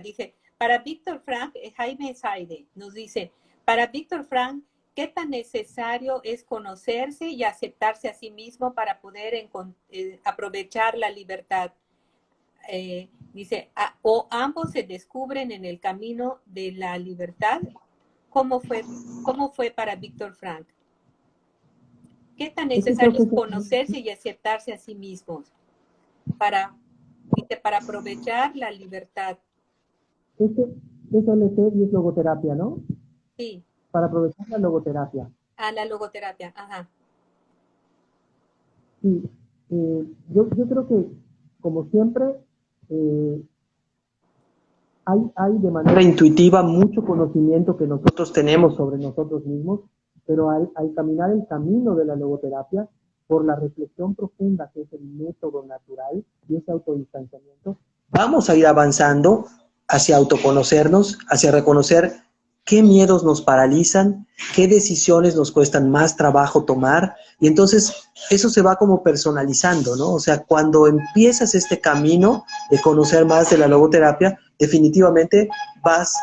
A: dice, para Víctor Frank, Jaime Saide nos dice, para Víctor Frank, ¿qué tan necesario es conocerse y aceptarse a sí mismo para poder aprovechar la libertad? Dice, o ambos se descubren en el camino de la libertad. ¿Cómo fue para Víctor Frank? ¿Qué tan necesario es conocerse y aceptarse a sí mismos para aprovechar la libertad?
B: Es LT y es logoterapia, ¿no?
A: Sí.
B: Para aprovechar la logoterapia.
A: Ah, la logoterapia, ajá.
B: Sí, yo creo que, como siempre, hay de manera intuitiva mucho conocimiento que nosotros tenemos sobre nosotros mismos, pero al caminar el camino de la logoterapia, por la reflexión profunda que es el método natural y ese autodistanciamiento, vamos a ir avanzando hacia autoconocernos, hacia reconocer qué miedos nos paralizan, qué decisiones nos cuestan más trabajo tomar, y entonces eso se va como personalizando, ¿no? O sea, cuando empiezas este camino de conocer más de la logoterapia, definitivamente vas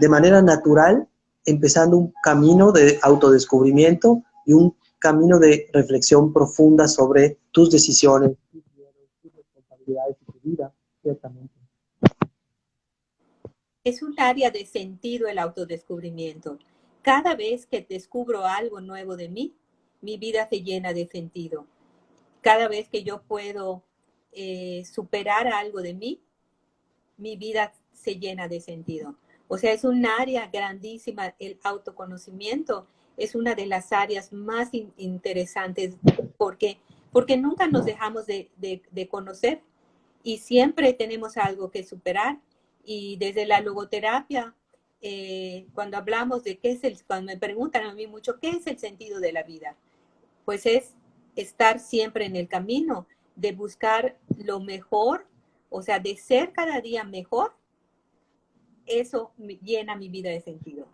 B: de manera natural empezando un camino de autodescubrimiento y un camino de reflexión profunda sobre tus decisiones, tus miedos, tus responsabilidades y tu vida, ciertamente.
A: Es un área de sentido el autodescubrimiento. Cada vez que descubro algo nuevo de mí, mi vida se llena de sentido. Cada vez que yo puedo superar algo de mí, mi vida se llena de sentido. O sea, es un área grandísima. El autoconocimiento es una de las áreas más interesantes porque nunca nos dejamos de conocer y siempre tenemos algo que superar. Y desde la logoterapia, cuando hablamos de cuando me preguntan a mí mucho, ¿qué es el sentido de la vida? Pues es estar siempre en el camino de buscar lo mejor, o sea, de ser cada día mejor eso llena mi vida de sentido.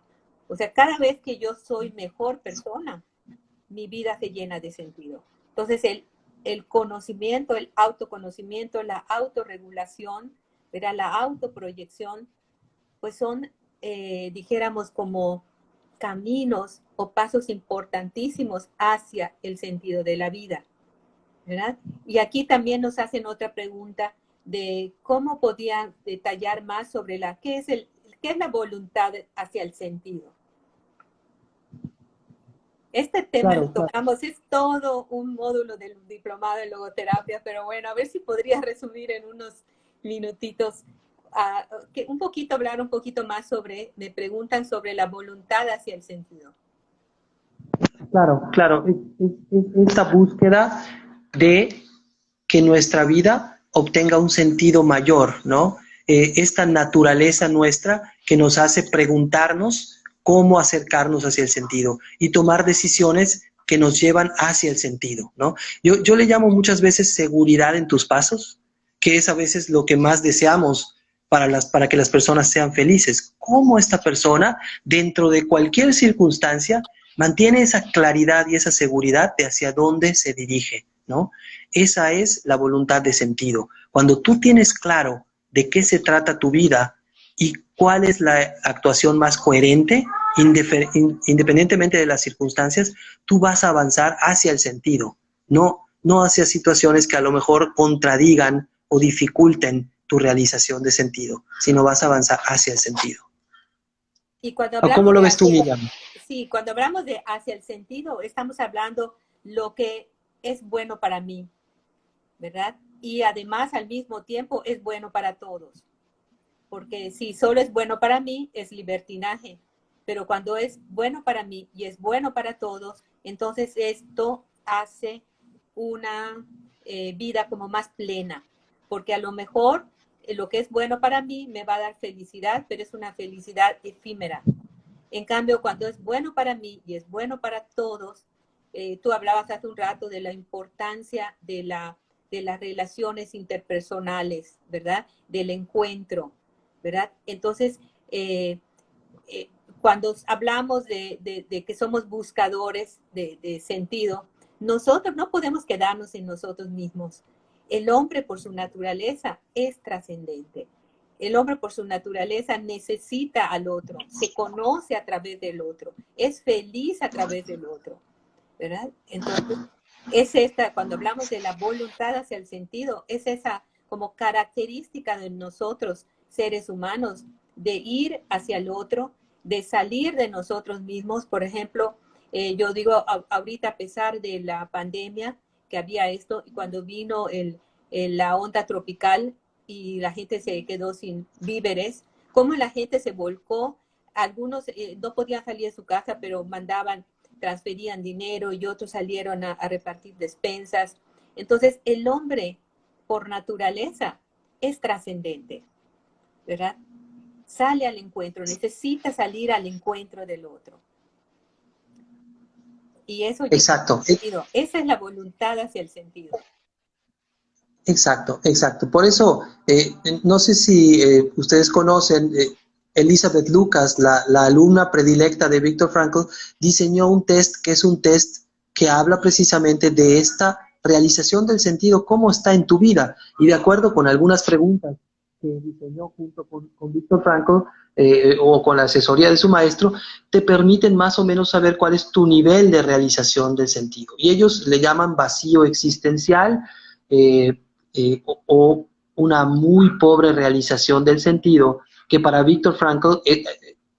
A: O sea, cada vez que yo soy mejor persona, mi vida se llena de sentido. Entonces, el conocimiento, el autoconocimiento, la autorregulación, ¿verdad? La autoproyección, pues son, dijéramos, como caminos o pasos importantísimos hacia el sentido de la vida, ¿verdad? Y aquí también nos hacen otra pregunta de cómo podían detallar más sobre qué es la voluntad hacia el sentido. Este tema
B: Claro,
A: lo tocamos, es todo un módulo del diplomado en logoterapia, pero bueno, a ver si podría resumir en unos minutitos, un poquito, hablar un poquito más sobre, me preguntan sobre la voluntad hacia el sentido.
B: claro, claro. Es esta búsqueda de que nuestra vida obtenga un sentido mayor, ¿no? Esta naturaleza nuestra que nos hace preguntarnos cómo acercarnos hacia el sentido y tomar decisiones que nos llevan hacia el sentido, ¿no? Yo le llamo muchas veces seguridad en tus pasos, que es a veces lo que más deseamos para que las personas sean felices. Cómo esta persona, dentro de cualquier circunstancia, mantiene esa claridad y esa seguridad de hacia dónde se dirige, ¿no? Esa es la voluntad de sentido. Cuando tú tienes claro de qué se trata tu vida y cuál es la actuación más coherente, independientemente de las circunstancias, tú vas a avanzar hacia el sentido, no hacia situaciones que a lo mejor contradigan o dificulten tu realización de sentido, sino vas a avanzar hacia el sentido.
A: Y cuando
B: ¿Cómo
A: hablamos
B: lo
A: de
B: ves tú, Miriam?
A: sí, cuando hablamos de hacia el sentido, estamos hablando lo que es bueno para mí, ¿verdad? Y además al mismo tiempo es bueno para todos. Porque si solo es bueno para mí, es libertinaje. Pero cuando es bueno para mí y es bueno para todos, entonces esto hace una vida como más plena. Porque a lo mejor lo que es bueno para mí me va a dar felicidad, pero es una felicidad efímera. En cambio, cuando es bueno para mí y es bueno para todos, tú hablabas hace un rato de la importancia de las relaciones interpersonales, ¿verdad? Del encuentro, ¿verdad? Entonces, eh, cuando hablamos de que somos buscadores de sentido, nosotros no podemos quedarnos en nosotros mismos. El hombre por su naturaleza es trascendente. El hombre por su naturaleza necesita al otro, se conoce a través del otro, es feliz a través del otro, ¿verdad? Entonces, es esta, cuando hablamos de la voluntad hacia el sentido, es esa como característica de nosotros, seres humanos, de ir hacia el otro, de salir de nosotros mismos. Por ejemplo, yo digo, ahorita a pesar de la pandemia que había esto, y cuando vino la onda tropical y la gente se quedó sin víveres, cómo la gente se volcó, algunos no podían salir de su casa, pero transferían dinero y otros salieron a repartir despensas. Entonces, el hombre, por naturaleza, es trascendente, ¿verdad? Sale al encuentro, necesita salir al encuentro del otro. Y eso
B: Exacto.
A: Esa es la voluntad hacia el sentido.
B: Exacto, exacto. Por eso, no sé si ustedes conocen, Elizabeth Lucas, la alumna predilecta de Viktor Frankl, diseñó un test que es un test que habla precisamente de esta realización del sentido, cómo está en tu vida. Y de acuerdo con algunas preguntas que diseñó junto con Viktor Frankl o con la asesoría de su maestro, te permiten más o menos saber cuál es tu nivel de realización del sentido. Y ellos le llaman vacío existencial, o una muy pobre realización del sentido, que para Viktor Frankl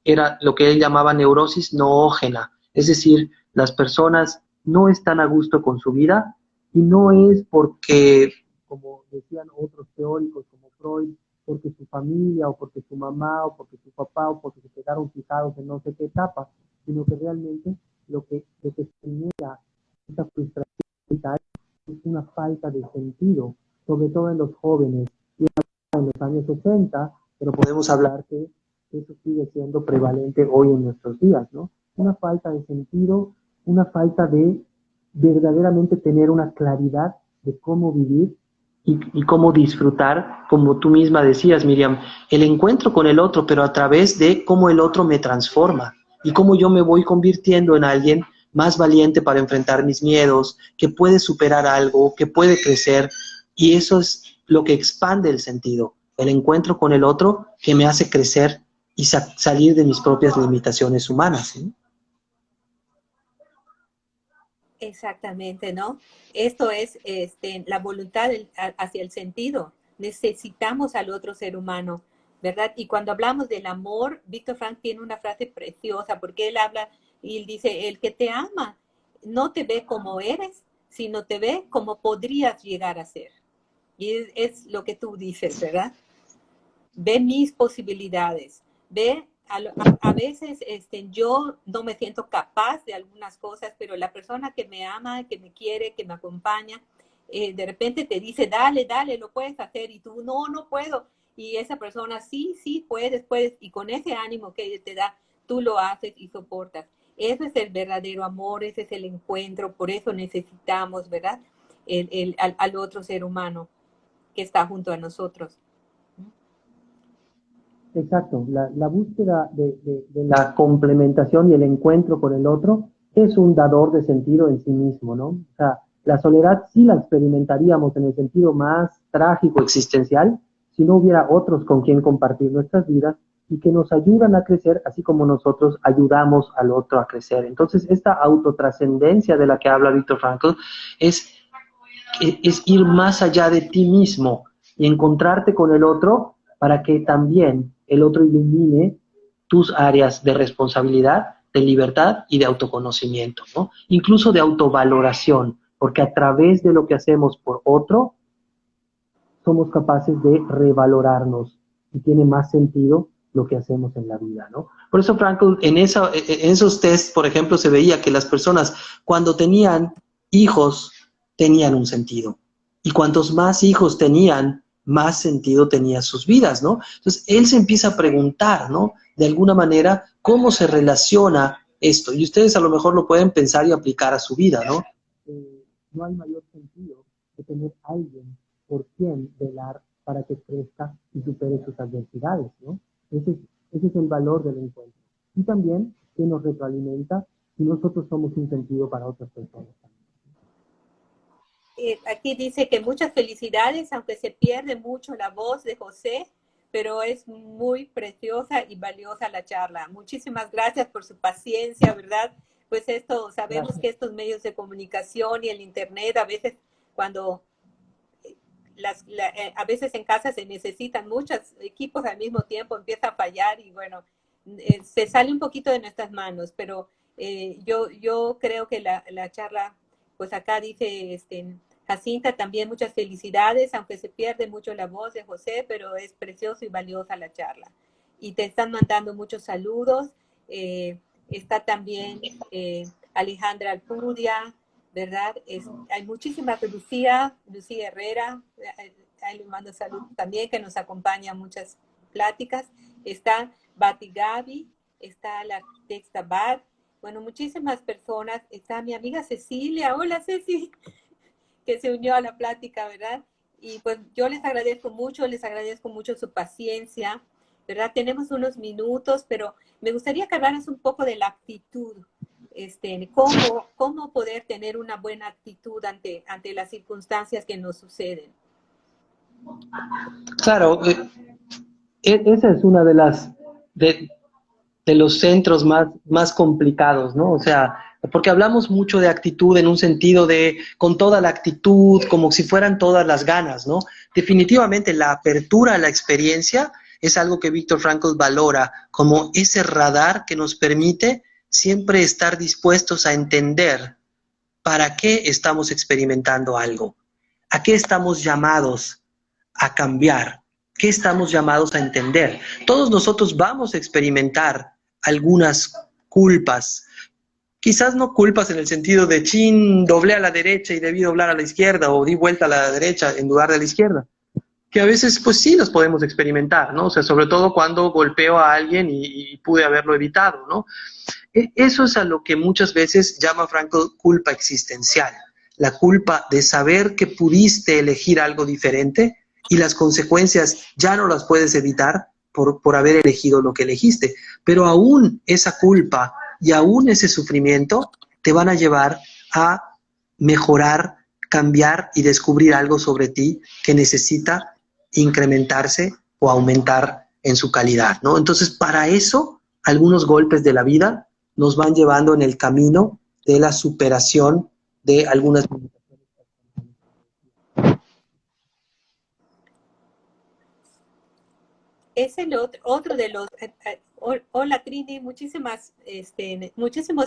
B: era lo que él llamaba neurosis noógena, es decir, las personas no están a gusto con su vida y no es porque, como decían otros teóricos como Freud, porque su familia o porque su mamá o porque su papá o porque se quedaron fijados en no sé qué etapa, sino que realmente lo que genera esa frustración es una falta de sentido, sobre todo en los jóvenes, y en los años 60, pero podemos hablar que eso sigue siendo prevalente hoy en nuestros días, ¿no? Una falta de sentido, una falta de verdaderamente tener una claridad de cómo vivir y cómo disfrutar, como tú misma decías, Miriam, el encuentro con el otro, pero a través de cómo el otro me transforma y cómo yo me voy convirtiendo en alguien más valiente para enfrentar mis miedos, que puede superar algo, que puede crecer, y eso es lo que expande el sentido, el encuentro con el otro que me hace crecer y salir de mis propias limitaciones humanas, ¿sí?
A: Exactamente, ¿no? Esto es la voluntad hacia el sentido. Necesitamos al otro ser humano, ¿verdad? Y cuando hablamos del amor, Víctor Frank tiene una frase preciosa porque él habla y él dice, el que te ama no te ve como eres, sino te ve como podrías llegar a ser. Y es lo que tú dices, ¿verdad? Ve mis posibilidades, ve, a veces yo no me siento capaz de algunas cosas, pero la persona que me ama, que me quiere, que me acompaña, de repente te dice, dale, dale, lo puedes hacer, y tú, no, no puedo, y esa persona, sí, sí, puedes, puedes, y con ese ánimo que te da, tú lo haces y soportas. Eso es el verdadero amor, ese es el encuentro, por eso necesitamos, ¿verdad? Al otro ser humano que está junto a nosotros.
B: Exacto, la búsqueda de la complementación y el encuentro con el otro es un dador de sentido en sí mismo, ¿no? O sea, la soledad sí la experimentaríamos en el sentido más trágico existencial si no hubiera otros con quien compartir nuestras vidas y que nos ayudan a crecer, así como nosotros ayudamos al otro a crecer. Entonces, esta autotrascendencia de la que habla Viktor Frankl es, es ir más allá de ti mismo y encontrarte con el otro para que también el otro ilumine tus áreas de responsabilidad, de libertad y de autoconocimiento, ¿no? Incluso de autovaloración, porque a través de lo que hacemos por otro, somos capaces de revalorarnos y tiene más sentido lo que hacemos en la vida, ¿no? Por eso, Frankl, en esos tests, por ejemplo, se veía que las personas cuando tenían hijos tenían un sentido. Y cuantos más hijos tenían, más sentido tenían sus vidas, ¿no? Entonces, él se empieza a preguntar, ¿no? De alguna manera, ¿cómo se relaciona esto? Y ustedes a lo mejor lo pueden pensar y aplicar a su vida, ¿no? No hay mayor sentido que tener a alguien por quien velar para que crezca y supere sus adversidades, ¿no? Ese es el valor del encuentro. Y también que nos retroalimenta y nosotros somos un sentido para otras personas también.
A: Aquí dice que muchas felicidades, aunque se pierde mucho la voz de José, pero es muy preciosa y valiosa la charla. Muchísimas gracias por su paciencia, ¿verdad? Pues esto, sabemos gracias. Que estos medios de comunicación y el internet, a veces cuando a veces en casa se necesitan muchos equipos al mismo tiempo, empieza a fallar y bueno, se sale un poquito de nuestras manos, pero yo creo que la charla, pues acá dice Jacinta, también muchas felicidades, aunque se pierde mucho la voz de José, pero es precioso y valiosa la charla. Y te están mandando muchos saludos. Está también Alejandra Alpudia, ¿verdad? Hay muchísimas, Lucía Herrera, ahí le mando saludos también, que nos acompaña a muchas pláticas. Está Bati Gaby, está la Texta Bat, bueno, muchísimas personas. Está mi amiga Cecilia, hola Ceci, que se unió a la plática, ¿verdad? Y pues yo les agradezco mucho su paciencia, ¿verdad? Tenemos unos minutos, pero me gustaría que hablaras un poco de la actitud, cómo poder tener una buena actitud ante las circunstancias que nos suceden.
B: Claro, esa es una de de los centros más complicados, ¿no? O sea, porque hablamos mucho de actitud en un sentido de con toda la actitud, como si fueran todas las ganas, ¿no? Definitivamente la apertura a la experiencia es algo que Viktor Frankl valora como ese radar que nos permite siempre estar dispuestos a entender para qué estamos experimentando algo, a qué estamos llamados a cambiar, qué estamos llamados a entender. Todos nosotros vamos a experimentar algunas culpas, quizás no culpas en el sentido de chin, doblé a la derecha y debí doblar a la izquierda, o di vuelta a la derecha en lugar de la izquierda, que a veces pues sí las podemos experimentar, ¿no? O sea, sobre todo cuando golpeo a alguien y pude haberlo evitado, ¿no? Eso es a lo que muchas veces llama Frankl culpa existencial. la culpa de saber que pudiste elegir algo diferente y las consecuencias ya no las puedes evitar por haber elegido lo que elegiste. Pero aún esa culpa y aún ese sufrimiento te van a llevar a mejorar, cambiar y descubrir algo sobre ti que necesita incrementarse o aumentar en su calidad, ¿no? Entonces, para eso, algunos golpes de la vida nos van llevando en el camino de la superación de algunas limitaciones.
A: Es el otro de los... hola Trini, muchísimos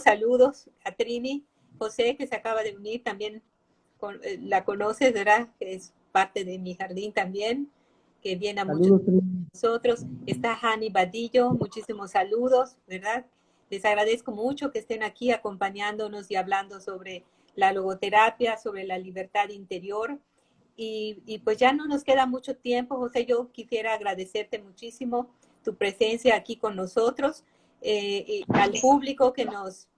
A: saludos a Trini. José, que se acaba de unir, también la conoces, ¿verdad? Que es parte de mi jardín también, que viene a muchos de nosotros. Está Hani Badillo, muchísimos saludos, ¿verdad? Les agradezco mucho que estén aquí acompañándonos y hablando sobre la logoterapia, sobre la libertad interior. Y pues ya no nos queda mucho tiempo, José. Yo quisiera agradecerte muchísimo tu presencia aquí con nosotros, y al público que nos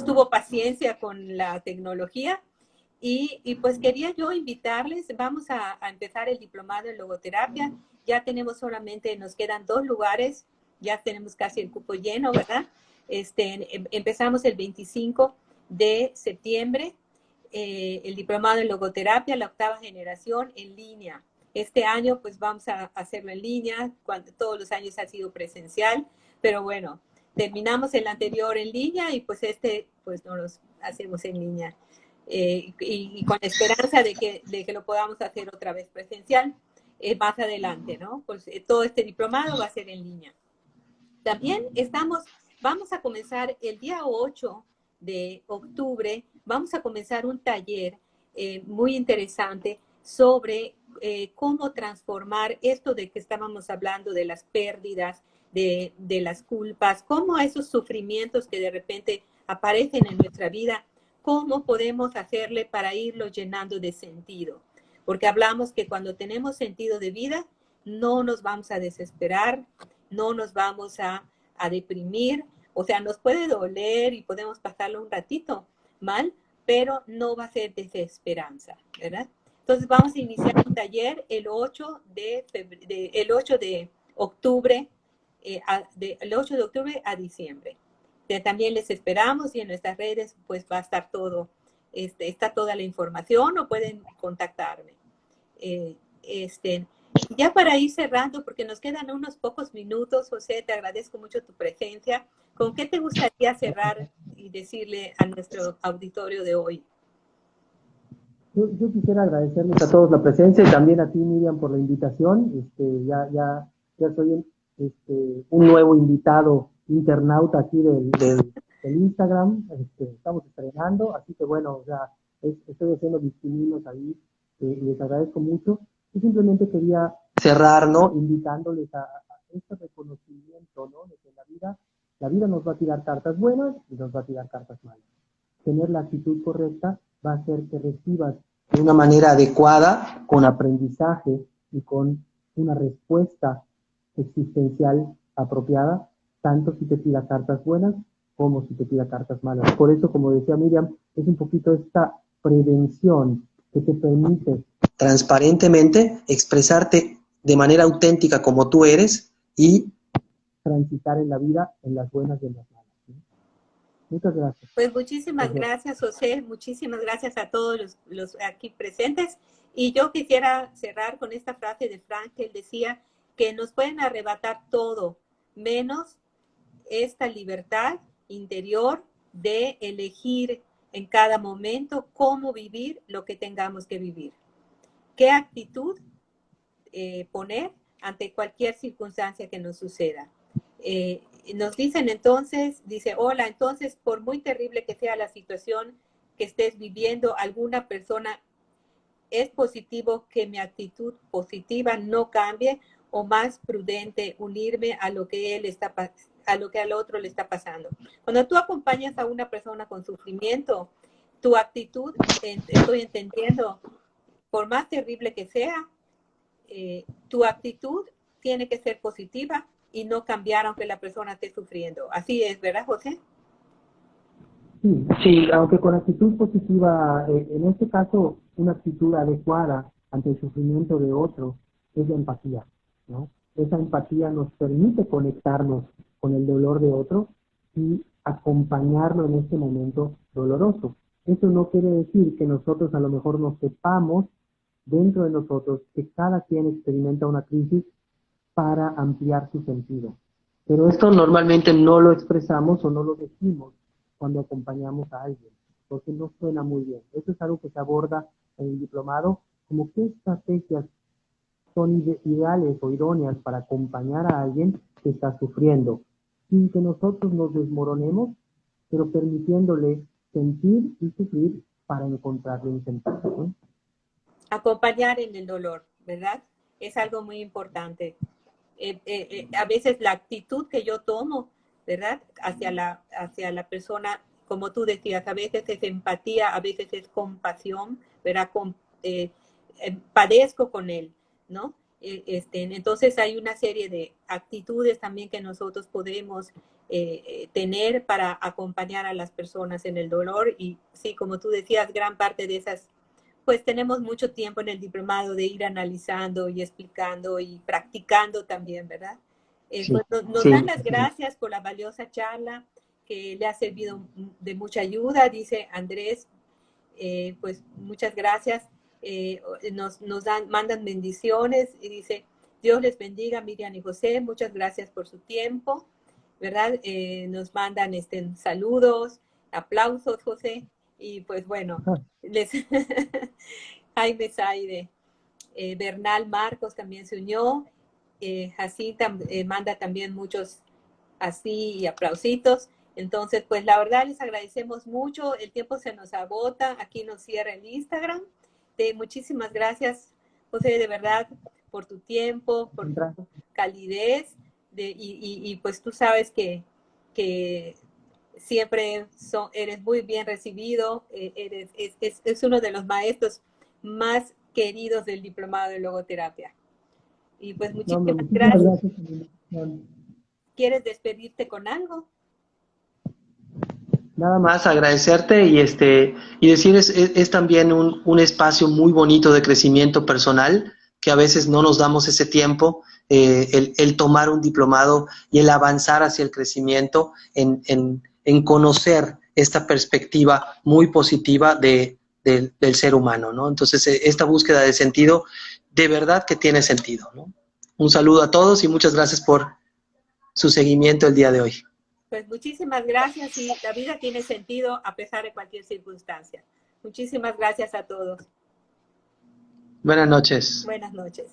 A: tuvo paciencia con la tecnología. Y pues quería yo invitarles, vamos a empezar el diplomado en logoterapia. Ya tenemos solamente, nos quedan 2 lugares, ya tenemos casi el cupo lleno, ¿verdad? Empezamos el 25 de septiembre, el diplomado en logoterapia, la 8ª generación en línea. Este año pues vamos a hacerlo en línea, cuando todos los años ha sido presencial, pero bueno, terminamos el anterior en línea y pues pues no los hacemos en línea. Y con esperanza de que lo podamos hacer otra vez presencial más adelante, ¿no? Pues todo este diplomado va a ser en línea. También vamos a comenzar el día 8 de octubre, vamos a comenzar un taller muy interesante sobre cómo transformar esto de que estábamos hablando de las pérdidas, de las culpas, cómo esos sufrimientos que de repente aparecen en nuestra vida, cómo podemos hacerle para irlo llenando de sentido. Porque hablamos que cuando tenemos sentido de vida, no nos vamos a desesperar, no nos vamos a deprimir, o sea, nos puede doler y podemos pasarlo un ratito mal, pero no va a ser desesperanza, ¿verdad? Entonces vamos a iniciar un taller el 8 de octubre, el 8 de octubre a diciembre. También les esperamos y en nuestras redes pues va a estar todo, está toda la información o pueden contactarme. Ya para ir cerrando, porque nos quedan unos pocos minutos, José, te agradezco mucho tu presencia. ¿Con qué te gustaría cerrar y decirle a nuestro auditorio de hoy?
B: Yo quisiera agradecerles a todos la presencia y también a ti, Miriam, por la invitación. Ya soy un nuevo invitado internauta aquí del Instagram. Estamos estrenando, así que bueno, o sea, estoy haciendo mis pininos ahí, les agradezco mucho. Y simplemente quería cerrar, ¿no? Invitándoles a este reconocimiento, ¿no? De que la vida nos va a tirar cartas buenas y nos va a tirar cartas malas. Tener la actitud correcta va a hacer que recibas de una manera adecuada, con aprendizaje y con una respuesta existencial apropiada, tanto si te tira cartas buenas como si te tira cartas malas. Por eso, como decía Miriam, es un poquito esta prevención que te permite transparentemente expresarte de manera auténtica como tú eres y transitar en la vida en las buenas y en las malas. Muchas gracias.
A: Pues muchísimas gracias, José. Muchísimas gracias a todos los aquí presentes. Y yo quisiera cerrar con esta frase de Frank, que él decía que nos pueden arrebatar todo, menos esta libertad interior de elegir en cada momento cómo vivir lo que tengamos que vivir. ¿Qué actitud poner ante cualquier circunstancia que nos suceda? Nos dicen entonces, dice, hola, entonces por muy terrible que sea la situación que estés viviendo, alguna persona, es positivo que mi actitud positiva no cambie o más prudente unirme a lo que a lo que al otro le está pasando. Cuando tú acompañas a una persona con sufrimiento, tu actitud, estoy entendiendo, por más terrible que sea, tu actitud tiene que ser positiva y no cambiar aunque la persona esté sufriendo. Así es, ¿verdad, José?
B: Sí, sí, aunque con actitud positiva, en este caso, una actitud adecuada ante el sufrimiento de otro es la empatía, ¿no? Esa empatía nos permite conectarnos con el dolor de otro y acompañarlo en este momento doloroso. Eso no quiere decir que nosotros a lo mejor no sepamos dentro de nosotros que cada quien experimenta una crisis para ampliar su sentido. Pero esto normalmente no lo expresamos o no lo decimos cuando acompañamos a alguien, porque no suena muy bien. Eso es algo que se aborda en el diplomado, como qué estrategias son ideales o idóneas para acompañar a alguien que está sufriendo, sin que nosotros nos desmoronemos, pero permitiéndole sentir y sufrir para encontrarle un sentido, ¿no?
A: Acompañar en el dolor, ¿verdad? Es algo muy importante. A veces la actitud que yo tomo, ¿verdad? Hacia la persona, como tú decías, a veces es empatía, a veces es compasión, ¿verdad? Padezco con él, ¿no? Entonces hay una serie de actitudes también que nosotros podemos tener para acompañar a las personas en el dolor y sí, como tú decías, gran parte de esas pues tenemos mucho tiempo en el diplomado de ir analizando y explicando y practicando también, ¿verdad?
B: Sí,
A: Pues nos dan
B: sí.
A: las gracias por la valiosa charla que le ha servido de mucha ayuda, dice Andrés, pues muchas gracias, mandan bendiciones y dice, Dios les bendiga Miriam y José, muchas gracias por su tiempo, ¿verdad? Nos mandan saludos, aplausos, José, y pues bueno, les Jaime Saide, Bernal Marcos también se unió, Jacinta manda también muchos así y aplausitos. Entonces, pues la verdad les agradecemos mucho, el tiempo se nos agota, aquí nos cierra el Instagram. Muchísimas gracias, José, de verdad, por tu tiempo, por tu calidez, pues tú sabes que siempre eres muy bien recibido, es uno de los maestros más queridos del diplomado de logoterapia. Y pues
B: No,
A: muchísimas
B: muchísimas
A: gracias.
B: gracias por la invitación.
A: ¿Quieres despedirte con algo?
B: Nada más agradecerte y decir es también un espacio muy bonito de crecimiento personal, que a veces no nos damos ese tiempo, el tomar un diplomado y el avanzar hacia el crecimiento, en conocer esta perspectiva muy positiva del ser humano, ¿no? Entonces, esta búsqueda de sentido, de verdad que tiene sentido, ¿no? Un saludo a todos y muchas gracias por su seguimiento el día de hoy.
A: Pues muchísimas gracias y la vida tiene sentido a pesar de cualquier circunstancia. Muchísimas gracias a todos.
B: Buenas noches.
A: Buenas noches.